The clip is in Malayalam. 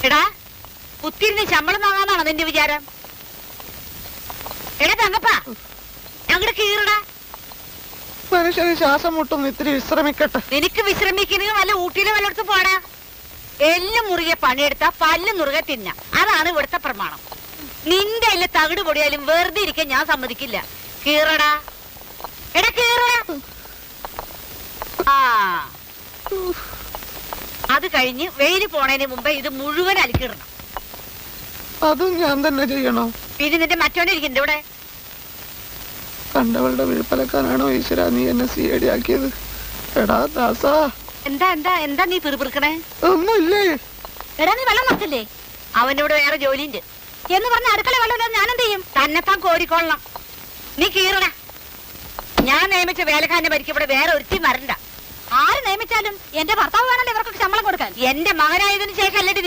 എടാ കുത്തിരുന്ന് ശമ്പളം വാങ്ങാന്നാണോ നിന്റെ വിചാരം? എടാ തങ്കപ്പാ, അങ്ങോട്ട് കീറടാ. മനുഷ്യന് ശ്വാസം മുട്ടുന്നു, ഇത്തിരി വിശ്രമിക്കട്ടെ. നിനക്ക് വിശ്രമിക്കുന്നത് വല്ല ഊട്ടിയിലും വല്ലയിടത്തും പോടാ. എല്ലും മുറുകെ പണിയെടുത്താ പല്ല് മുറുകെ തിന്ന, അതാണ് ഇവിടുത്തെ പ്രമാണം. നിന്റെ എല്ലാം തകിട് പൊടിയാലും വെറുതെ ഇരിക്കാൻ ഞാൻ സമ്മതിക്കില്ല. കീറടാ, എടാ കീറടാ. ആ, അത് കഴിഞ്ഞ് വെയില് പോണതിന് മുമ്പേ ഇത് മുഴുവൻ അലക്കിടണം. അതും ഞാൻ തന്നെ ചെയ്യണോ? പിന്നെ നിന്റെ മറ്റോണ്ടിരിക്കണ്ട ഇവിടെ. കണ്ടവളുടെ വിഴുപ്പലക്കാനാണോ ഈശ്വര നീ എന്നെ CID ആക്കിയത്? എടാ ദാസാ, എന്താ എന്താ എന്താ നീ പിറുപിറുക്കണേ? ഒന്നുമില്ലേ? എടാ നീ വെള്ളം നോക്കില്ലേ? അവനോട് വേറെ ജോലിയുണ്ട് എന്ന് പറഞ്ഞ അടുക്കള വെള്ളം ഞാൻ എന്ത് ചെയ്യും? തന്നെത്താൻ കോരിക്കൊള്ളണം. നീ കീറടാ. ഞാൻ നിയമിച്ച വേലക്കാരനെ ഭരിക്കും ഇവിടെ വേറെ ഒരുത്തി വരണ്ട. ആര് നിയമിച്ചാലും എന്റെ ഭർത്താവ് വേണല്ലോ ഇവർക്കൊക്കെ ശമ്പളം കൊടുക്കാൻ. എന്റെ മകനായതിനു ശേഷം അല്ലേ